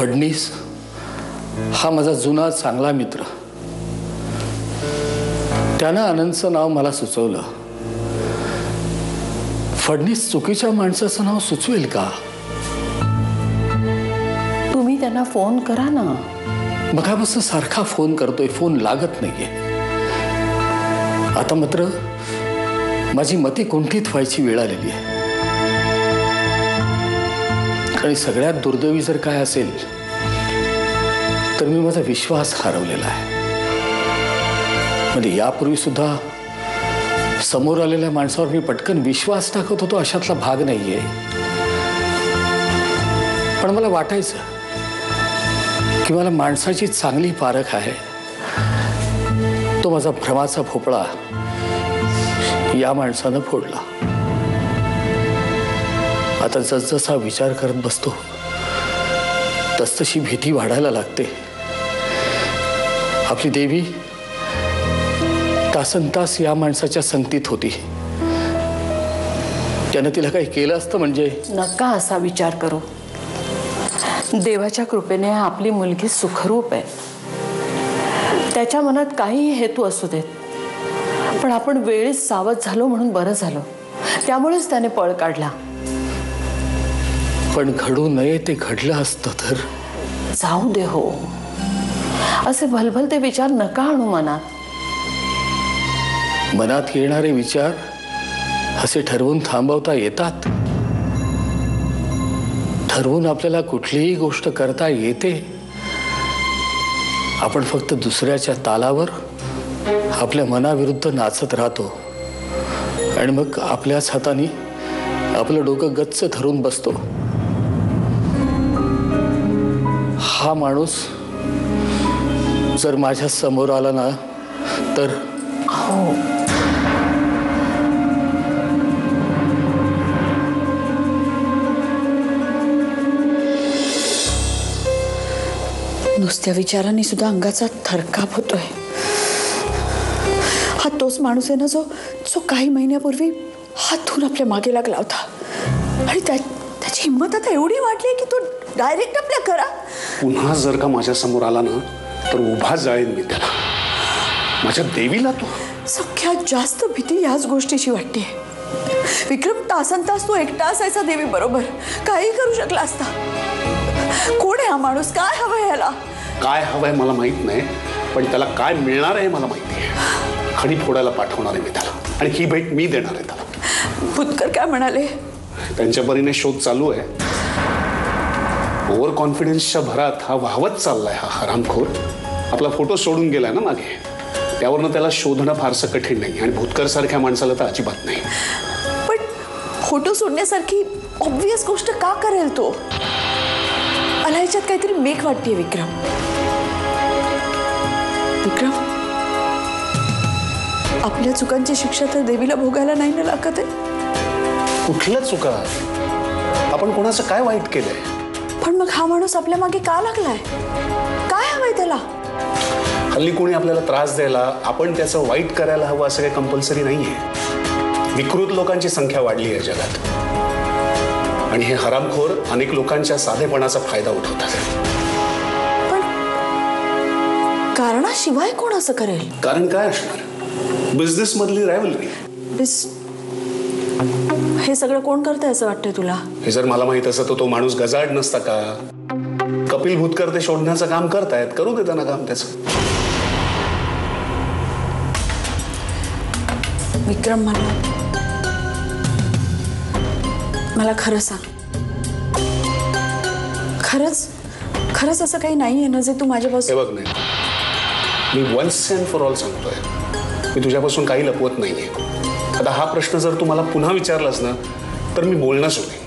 फडणीस हा माझा जुना चांगला मित्र, त्यानं आनंदचं नाव मला सुचवलं. फडणीस चुकीच्या माणसाचं नाव सुचवेल का? तुम्ही त्यांना फोन करा ना. मगापासून सारखा फोन करतोय, फोन लागत नाहीये. आता मात्र माझी मती कुंठित व्हायची वेळ आलेली आहे. आणि सगळ्यात दुर्दैवी जर काय असेल तर मी माझा विश्वास हरवलेला आहे. म्हणजे यापूर्वी सुद्धा समोर आलेल्या माणसावर मी पटकन विश्वास टाकत होतो अशातला भाग नाहीये. पण मला वाटायचं की मला माणसाची चांगली पारख आहे. तो माझा भ्रमाचा भोपळा या माणसानं फोडला. आता जसजसा विचार करत बसतो तसतशी भीती वाढायला लागते. आपली देवी तासनतास या माणसाच्या संगतीत होती. त्यानं तिला काही केलं असतं म्हणजे. नका असा विचार करू. देवाच्या कृपेने आपली मुलगी सुखरूप आहे. त्याच्या मनात काही हेतू असू देत, पण आपण वेळेत सावध झालो म्हणून बरं झालं. त्यामुळेच त्याने पळ काढला. पण घडू नये ते घडलं असतं तर. जाऊ दे हो, असे भलभलते विचार नका आणू मनात. मनात येणारे विचार असे ठरवून थांबवता येतात. ठरवून आपल्याला कुठलीही गोष्ट करता येते. आपण फक्त दुसऱ्याच्या तालावर आपल्या मनाविरुद्ध नाचत राहतो आणि मग आपल्याच हाताने आपलं डोकं गच्च धरून बसतो. हा माणूस जर माझ्या समोर आला ना तर हो, नुसत्या विचारांनी सुद्धा अंगाचा थरकाप होतोय. हा तोच माणूस आहे ना जो काही महिन्यापूर्वी हात धुवून आपल्या मागे लागला होता. आणि त्याची हिंमत आता एवढी वाढली की तो डायरेक्ट आपल्या घरा. पुन्हा जर का माझ्या समोर आला ना तर उभा जाईन मी त्याला. माझ्या देवीला तो. सगळ्यात जास्त भीती याच गोष्टीची वाटते. विक्रम तासनतास तो एकटा असायचा देवी बरोबर. काही करू शकला असता. कोण आहे हा माणूस? काय हवंय याला? काय हवंय मला माहित नाही, पण त्याला काय मिळणार आहे मला माहिती आहे. खडी फोडायला पाठवणार आहे मी त्याला, आणि ही भेट मी देणार आहे त्याला. भुतकर काय म्हणाले? त्यांच्या परीने शोध चालू आहे. ओव्हर कॉन्फिडन्सच्या भरात हा वाहवत चाललाय हा हरामखोर. आपला फोटो सोडून गेलाय ना मागे, त्यावरनं त्याला शोधणं फारसं कठीण नाही. आणि भुतकर सारख्या माणसाला तर अजिबात नाही. पण फोटो सोडण्यासारखी ऑब्वियस गोष्ट का करेल तो? मला ह्याच्यात काहीतरी मेक वाटतेय. विक्रम आपल्या चुकांची शिक्षा तर देवीला भोगायला नाही ना लागत आहे. कुठल्या चुका? आपण कोणाचं काय वाईट केलंय? पण मग हा माणूस आपल्या मागे का लागलाय? काय हवंय त्याला? हल्ली कोणी आपल्याला त्रास द्यायला आपण त्याचं वाईट करायला हवं असं काही कंपल्सरी नाहीये. विकृत लोकांची संख्या वाढली आहे जगात, आणि हे हरामखोर अनेक लोकांच्या साधेपणाचा फायदा उठवतात. पण कारणाशिवाय कोण असं करेल? कारण काय असणार? बिझनेस मधली रायव्हलरी. हे सगळं कोण करतंय असं वाटतंय तुला? हे जर मला माहित असतं तर तो माणूस गजाड नसता का? कपिल भुतकर ते शोधण्याचं काम करतायत, करू दे त्यांना काम त्याचं. विक्रम मला खरं सांग. खरंच असं काही नाहीये ना जे तू माझ्यापासून. हे बघ, नाही, मी वन्स अँड फॉर ऑल सांगतोय, मी तुझ्यापासून काही लपवत नाहीये. आता हा प्रश्न जर तू मला पुन्हा विचारलास ना तर मी बोलणं सोडेन.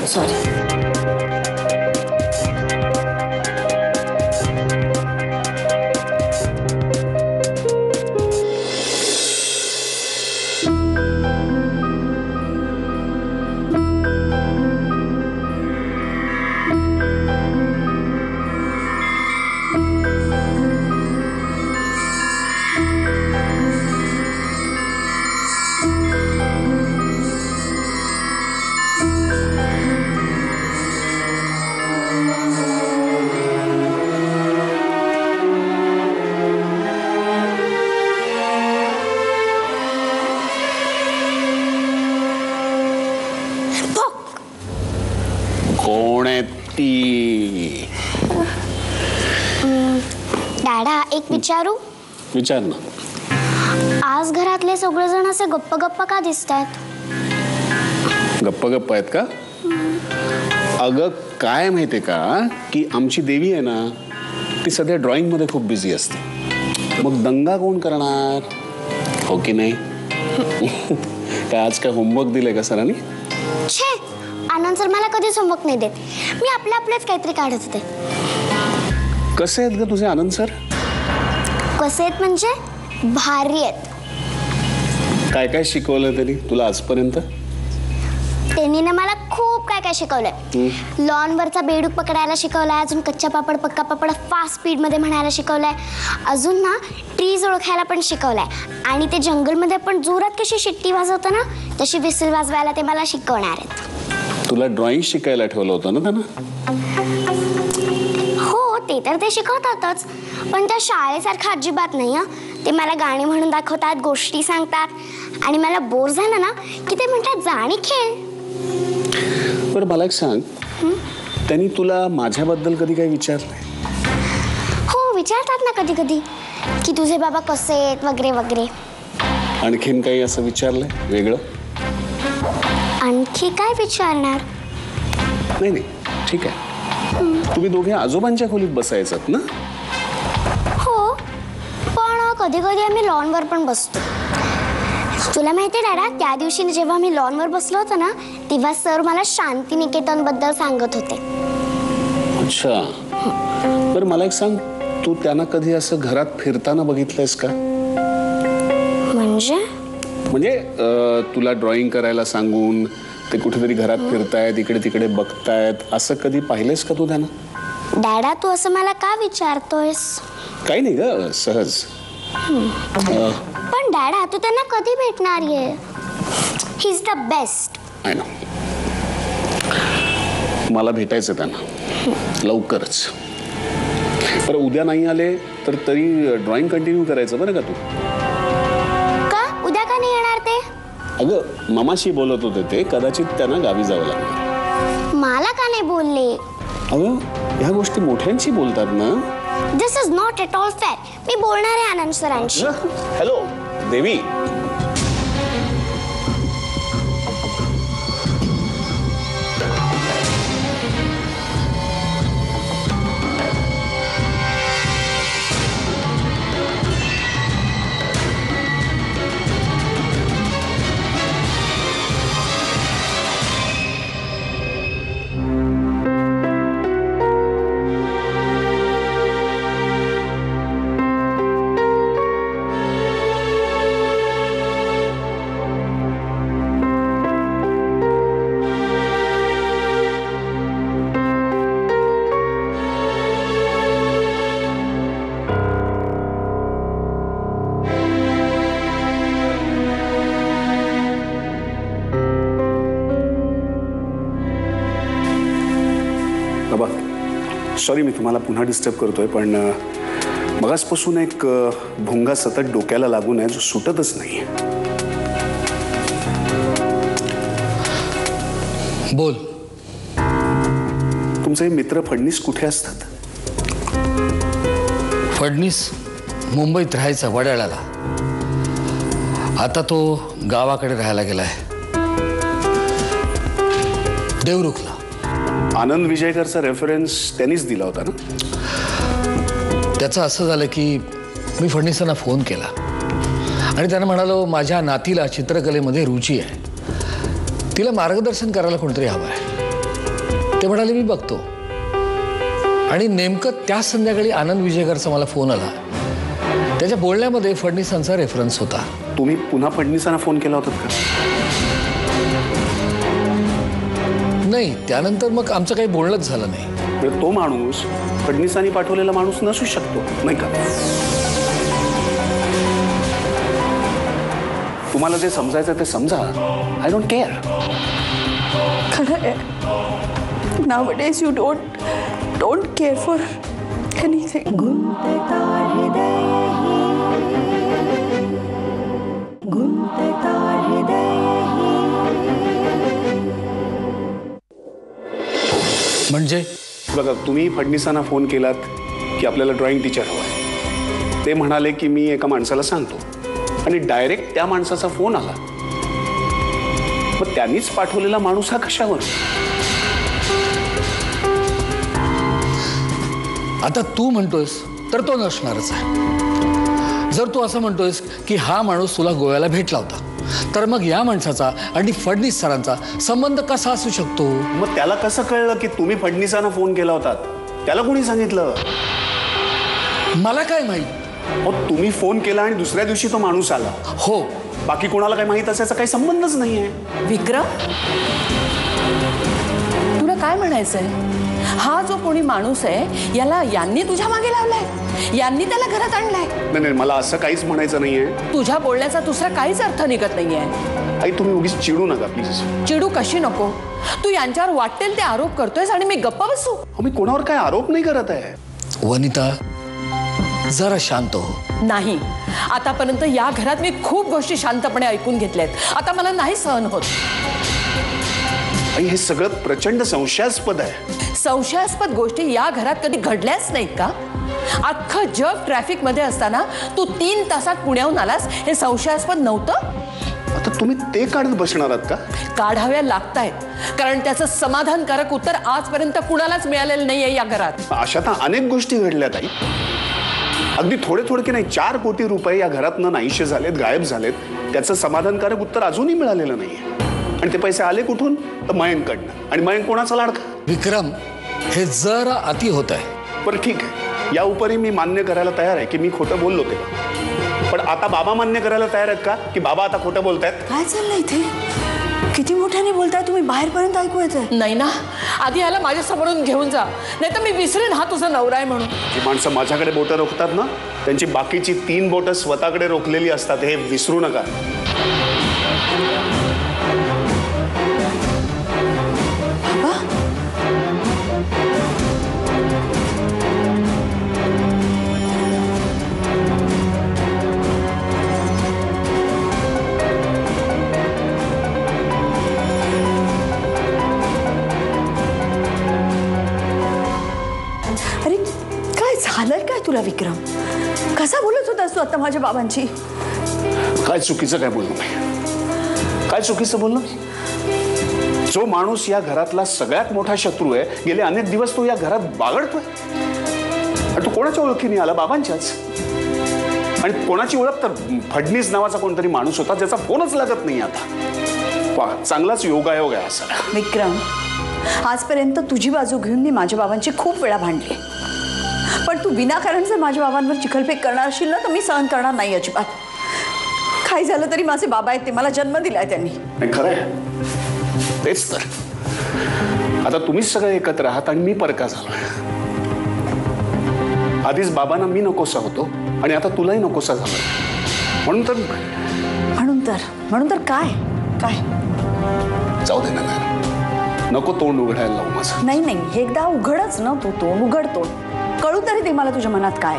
सॉरी. सुट्टी. डॅडा एक विचारू. विचार ना. आज घरातले सगळेजण असे गप्प गप्प का दिसतात? गप्प गप्प आहेत का? अगं काय माहितीये का की आमची देवी आहे ना ती सध्या ड्रॉइंग मध्ये खूप बिझी असते. मग दंगा कोण करणार, हो की नाही? काय आज काय होमवर्क दिलंय का सरांनी? छे, आनंद सर मला कधीच होमवर्क नाही देत. मी आपलेच काहीतरी काढत होते. कसे आहेत ग तुझे आनंद सर? कसे आहेत म्हणजे? भारी आहेत. काय काय शिकवलं त्यांनी तुला आजपर्यंत? त्यांनी ना मला खूप काय काय शिकवलंय. लॉनवरचा बेडूक पकडायला शिकवलाय, अजून कच्चा पापड पक्का पापड फास्ट स्पीड मध्ये म्हणायला शिकवलाय, अजून ना ट्रीज ओळखायला पण शिकवलाय, आणि ते जंगलमध्ये पण जोरात कशी शिट्टी वाजवतं ना तशी विसल वाजवायला ते मला शिकवणार आहेत. तुला ड्रॉइंग शिकायला ठेवलं होतं ना त्यांना? हो, ते तर ते शिकवतातच, पण त्या शाळेसारखं अजिबात नाही. ते मला गाणी म्हणून दाखवतात, गोष्टी सांगतात, आणि मला बोर झालं ना की ते म्हणतात जा आणि खेळ. बरं मला एक सांग, त्यांनी तुला माझ्याबद्दल कधी काही विचारलंय? हो, विचारतात ना कधी कधी की तुझे बाबा कसे आहेत वगैरे वगैरे. आणखीन काही असं विचारलंय वेगळं? आणखी काय विचारणार? नाही नाही ठीक आहे. तुम्ही दोघे आजोबांच्या खोलीत बसायचात ना? हो, पण कधी कधी आम्ही लॉनवर पण बसतो. तुला माहितीये दादा, त्या दिवशी जेव्हा मी लॉनवर बसलो होतो ना तेव्हा सर मला शांतिनिकेतन बद्दल सांगत होते. अच्छा. बरं मला एक सांग, तू त्यांना कधी असं घरात फिरताना बघितलंयस का? म्हणजे तुला ड्रॉइंग करायला सांगून ते कुठेतरी घरात फिरतायत, इकडे तिकडे बघतायत, असं कधी पाहिलंयस का तू त्यांना? डॅडा, तू असं मला का विचारतोयस? काही नाही ग, सहज. पण डॅडा, तू त्यांना कधी भेटणार आहे? He is the best. I know. मला भेटायचं त्यांना लवकरच. पण उद्या नाही आले तर तरी ड्रॉइंग कंटिन्यू करायचं बरं का तू? का उद्या का नाही येणार ते? अगं मामाशी बोलत होते ते, कदाचित त्यांना गावी जावं लागणार. मला का नाही बोलले? अगं ह्या गोष्टी मोठ्यांशी बोलतात ना. This is not at all fair. मी बोलणार आहे आनंद सरांशी. हॅलो देवी. बाबा सॉरी मी तुम्हाला पुन्हा डिस्टर्ब करतोय, पण मगासपासून एक भोंगा सतत डोक्याला लागून आहे जो सुटतच नाही. बोल. तुमचे मित्र फडणीस कुठे असतात? फडणीस मुंबईत राहायचा वडाळ्याला. आता तो गावाकडे राहायला गेलाय, देवरुखला. आनंद विजयकरचा रेफरन्स त्यांनीच दिला होता ना? त्याचं असं झालं की मी फडणीसांना फोन केला आणि त्यांना म्हणालो माझ्या नातीला चित्रकलेमध्ये रुची आहे, तिला मार्गदर्शन करायला कोणतरी हवं आहे. ते म्हणाले मी बघतो. आणि नेमकं त्याच संध्याकाळी आनंद विजयकरचा मला फोन आला. त्याच्या बोलण्यामध्ये फडणीसांचा रेफरन्स होता. तुम्ही पुन्हा फडणीसांना फोन केला होता का? नाही, त्यानंतर मग आमचं काही बोलणंच झालं नाही. म्हणजे तो माणूस फडणीसांनी पाठवलेला माणूस नसू शकतो नाही का? तुम्हाला जे समजायचं ते समजा. I don't care. खरं आहे. Nowadays you don't care for anything. म्हणजे बघा, तुम्ही फडणीसांना फोन केलात की आपल्याला ड्रॉइंग टीचर हवं आहे. ते म्हणाले की मी एका माणसाला सांगतो, आणि डायरेक्ट त्या माणसाचा फोन आला. मग त्यांनीच पाठवलेला माणूस हा कशावर? आता तू म्हणतोयस तर तो नसणारच आहे. जर तू असं म्हणतोयस की हा माणूस तुला गोव्याला भेटला होता, तर मग या माणसाचा आणि फडणीस सरांचा संबंध कसा असू शकतो? मग त्याला कसं कळलं की तुम्ही फडणीसांना फोन केला होता? त्याला कोणी सांगितलं? मला काय माहित. मग तुम्ही फोन केला आणि दुसऱ्या दिवशी तो माणूस आला. हो, बाकी कोणाला काही माहित असायचा काही संबंधच नाहीये. विक्रम, तुला काय म्हणायचंय? हा जो कोणी माणूस आहे याला यांनी तुझ्या मागे लावलाय, यांनी त्याला घरात आणलाय. नाही, मला असं काहीच म्हणायचं नाहीये. तुझ्या बोलण्याचा दुसरा काहीच अर्थ निघत नाहीये. आई, तुम्ही उगीच चिडू नका प्लीज. चिडू कशी नको? तू यांच्यावर वाटेल ते आरोप करतोयस आणि मी गप्प बसू? मी कोणावर काय आरोप नाही करत आहे. वनिता, जरा शांत हो. नाही, आतापर्यंत या घरात मी खूप गोष्टी शांतपणे ऐकून घेतल्यात. आता मला नाही सहन होत. आई, हे सगळं प्रचंड संशयास्पद आहे. संशयास्पद गोष्टी या घरात कधी घडल्याच नाहीत का? अख्खं जग ट्रॅफिक मध्ये असताना तू 3 तासात पुण्याहून आलास, हे संशयास्पद नव्हतं? आता तुम्ही ते काढत बसणार आहात का? काढाव्या लागतायत, कारण त्याचं समाधानकारक उत्तर आजपर्यंत कुणालाच मिळालेलं नाहीये या घरात. अशा तर अनेक गोष्टी घडल्यात आई. अगदी थोडे थोडके नाही, 4 कोटी रुपये या घरातनं नाहीसे झालेत, गायब झालेत. त्याचं समाधानकारक उत्तर अजूनही मिळालेलं नाहीये. आणि ते पैसे आले कुठून? तर मयंककडनं. आणि मयंक कोणाचा लाडका? विक्रम, हे जरा अति होत आहे. पण ठीक आहे, या उपरी मी मान्य करायला तयार आहे की मी खोटं बोललो ते. पण आता बाबा मान्य करायला तयार आहेत का की बाबा आता खोटं बोलतायत? काय चाललंय इथे? किती मोठ्याने बोलताय तुम्ही, बाहेरपर्यंत ऐकू येतंय. नाही ना, आधी याला माझ्या समोरून घेऊन जा, नाही तर मी विसरेन हा तुझा नवरा आहे म्हणून. जी माणसं माझ्याकडे बोटं रोखतात ना, त्यांची बाकीची 3 बोटं स्वतःकडे रोखलेली असतात, हे विसरू नका. अरे काय झालंय काय तुला विक्रम? कसा बोलत होतास तू आता माझ्या बाबांची? काय चुकीचं काय बोललो नाही? काय चुकीचं बोललो? जो माणूस या घरातला सगळ्यात मोठा शत्रू आहे, गेले अनेक दिवस तो या घरात बागडतोय. आणि तो कोणाच्या ओळखीने आला? बाबांच्याच. आणि कोणाची ओळख? तर फडणीस नावाचा कोणतरी माणूस होता ज्याचा फोनच लागत नाही आता. वा, चांगलाच योगायोग आहे असा. विक्रम, आजपर्यंत तुझी बाजू घेऊन मी माझ्या बाबांची खूप वेळा भांडली, पण तू विनाकारण जर माझ्या बाबांवर चिखलफेक करणार असशील ना, तर मी सहन करणार नाही अजिबात. काय झालं तरी माझे बाबा आहेत, ते मला जन्म दिलाय त्यांनी. नाही, खरं आहे. तेच तर. आता तुम्हीच सगळे एकत्र आहात आणि मी परका झालोय. आधीच बाबांना मी नकोसा होतो आणि आता तुलाही नकोसा झाला. म्हणून तर काय काय जाऊ दे ना, नको तोंड उघडायला लावू माझं. नाही, एकदा उघडच ना, तू तोंड उघडतो. कळू तरी ते मला तुझ्या मनात काय.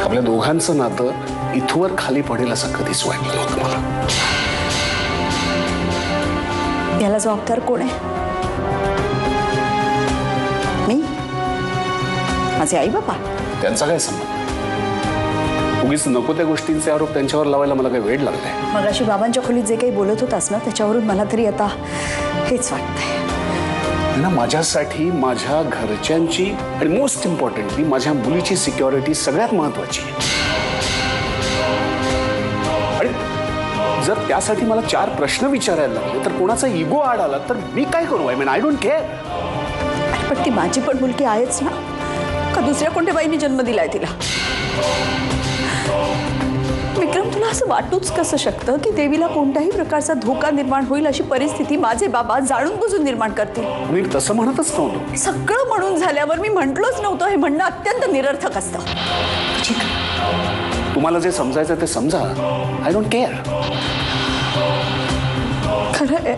आपल्या दोघांचं नातं इथवर खाली पडेल असं कधीच वाटलं नव्हतं मला. याला जबाबदार कोण आहे? मी? माझे आई बाबा? त्यांचा काय संबंध? उगीच नको त्या गोष्टींचे आरोप त्यांच्यावर लावायला मला काही वेळ लागलाय. मगाशी बाबांच्या खोलीत जे काही बोलत होतास ना, त्याच्यावरून मला तरी आता हेच वाटतंय ना, माझ्यासाठी माझ्या घरच्यांची आणि मोस्ट इम्पॉर्टंटली माझ्या मुलीची सिक्युरिटी सगळ्यात महत्वाची आहे. आणि जर त्यासाठी मला 4 प्रश्न विचारायला लागले, तर कोणाचा इगो आड आला तर मी काय करू? I don't care. पण ती माझी पण मुलगी आहेच ना, का दुसऱ्या कोणत्या बाईने जन्म दिलाय तिला? विक्रम, तुला असं वाटूच कसं शकतं की देवीला कोणत्याही प्रकारचा धोका निर्माण होईल अशी परिस्थिती माझे बाबा जाणून बुजून निर्माण करतील? मी तसं म्हणतच नव्हतो. सगळं म्हणून झाल्यावर मी म्हटलोच नव्हतं हे म्हणणं अत्यंत निरर्थक असतं. ठीक आहे, तुम्हाला जे समजायचं ते समजा. I don't care. खरं आहे,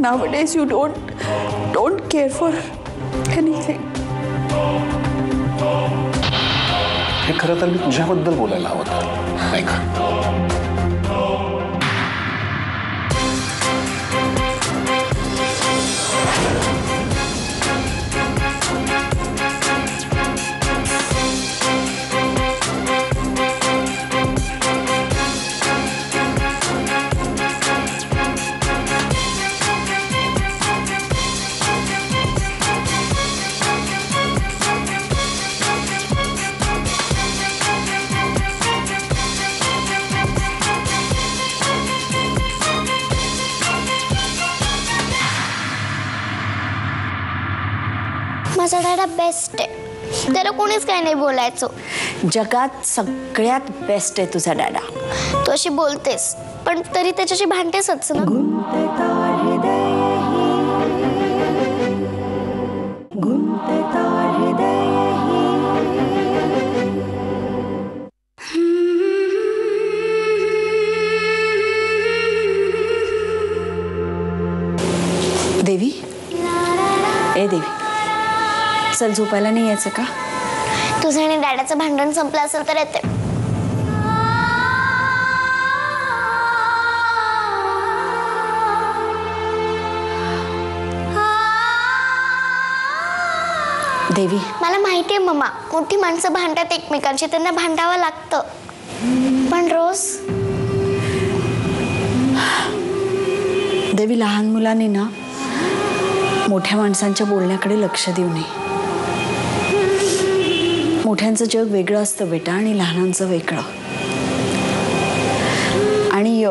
nowadays you don't care for anything. हे खरं तर मी तुझ्याबद्दल बोलायला हवं होतं, नाही का? माझा डॅडा बेस्ट आहे, त्याला कोणीच काही नाही बोलायचं. जगात सगळ्यात बेस्ट आहे तुझा डॅडा. तू अशी बोलतेस पण तरी त्याच्याशी भांडतेसच ना. देवी, ए देवी, चल झोपायला नाही यायचं का? तुझं आणि डॅडाचं भांडण संपलं असेल तर येते. देवी, मला माहितीये मम्मा, मोठी माणसं भांडतात एकमेकांशी, त्यांना भांडावं लागतं. पण रोज देवी, लहान मुलांनी ना मोठ्या माणसांच्या बोलण्याकडे लक्ष देऊ नये. मोठ्यांचं जग वेगळं असतं बेटा आणि लहानांचं वेगळं. आणि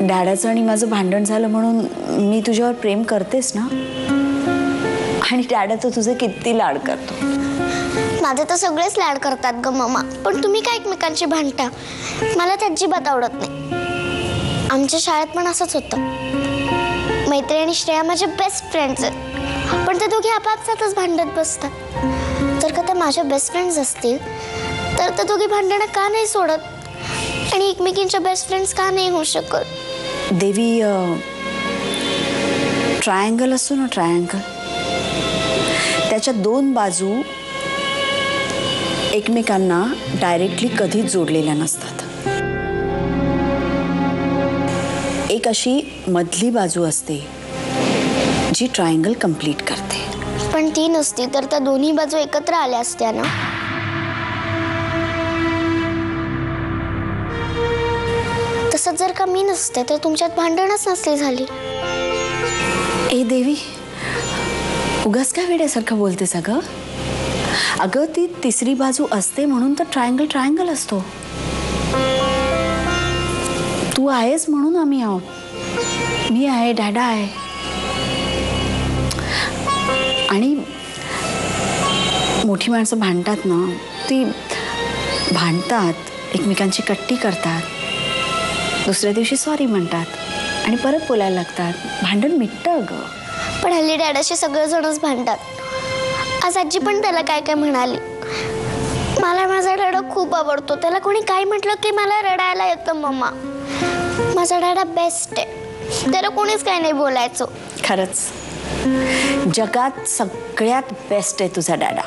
डॅडाचं आणि माझं भांडण झालं म्हणून मी तुझ्यावर प्रेम करतेस ना, आणि डॅडाचं तुझे किती लाड करतो. माझे तर सगळेच लाड करतात ग मम्मा, पण तुम्ही काय एकमेकांशी भांडता? मला ते अजिबात आवडत नाही. आमच्या शाळेत पण असंच होतं. मैत्री आणि श्रेया माझे बेस्ट फ्रेंड्स आहेत, पण ते दोघे आपापसातच भांडत बसतात. जर का त्या माझ्या बेस्ट फ्रेंड्स असतील तर ते दोघे भांडणं का नाही सोडत, आणि एकमेकींच्या बेस्ट फ्रेंड्स का नाही होऊ शकत? देवी, ट्रायंगल असतो ना, ट्रायंगल, त्याच्या दोन बाजू एकमेकांना डायरेक्टली कधीच जोडलेल्या नसतात. एक अशी मधली बाजू असते जी ट्रायंगल कंप्लीट करते. पण ती नसती तर त्या दोन्ही बाजू एकत्र आल्या असत्या ना. तसंच जर का मी नसते तर तुमच्यात भांडणच नसली झाली. ए देवी, उगाच काय वेड्यासारखं बोलतेस अगं? अगं ती तिसरी बाजू असते म्हणून तर ट्रायंगल ट्रायंगल असतो. तू आहेस म्हणून आम्ही आहोत. मी आहे, डॅडा आहे. आणि मोठी माणसं भांडतात ना, ती भांडतात, एकमेकांची कट्टी करतात, दुसऱ्या दिवशी सॉरी म्हणतात आणि परत बोलायला लागतात. भांडण मिटतं अगं. पण हल्ली डॅडाशी सगळेजणच भांडतात. आज आजी पण त्याला काय काय म्हणाली. मला माझा डॅडा खूप आवडतो, त्याला कोणी काय म्हटलं की मला रडायला येतं मम्मा. माझा डॅडा बेस्ट आहे, त्याला कोणीच काही नाही बोलायचं. खरंच जगात सगळ्यात बेस्ट आहे तुझा डॅडा.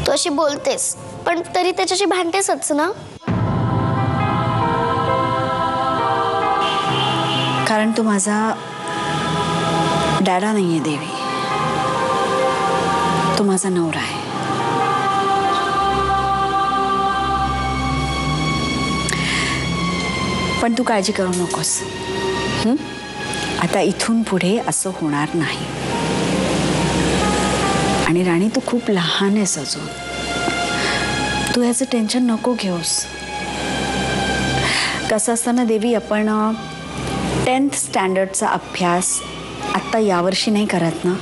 तू अशी बोलतेस पण तरी त्याच्याशी भांडतेसच ना. कारण तो माझा डॅडा नाहीये देवी, तो माझा नवरा आहे. पण तू काळजी करू नकोस. आता इथून पुढे असं होणार नाही. आणि राणी, तू खूप लहान आहेस अजून. तू याचं टेन्शन नको घेऊस. कसं असतं ना देवी, आपण 10th स्टँडर्डचा अभ्यास आत्ता यावर्षी नाही करत ना.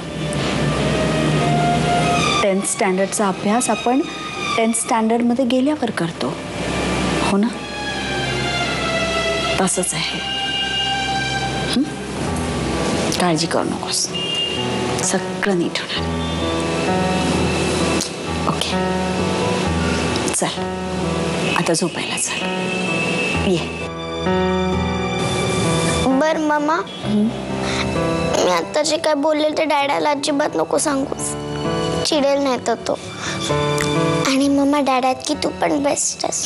10th स्टँडर्डचा अभ्यास आपण 10th स्टँडर्डमध्ये गेल्यावर करतो, हो ना? तसंच आहे. काळजी करू नकोस, सगळं नीट होणार. ओके, चल आता झोपायला चल. ये. बर मम्मा, मी आता जे काय बोलले ते डॅडाला अजिबात नको सांगूस, चिडेल नाही तर तो. आणि मम्मा, डॅडा की तू पण बेस्ट आहेस.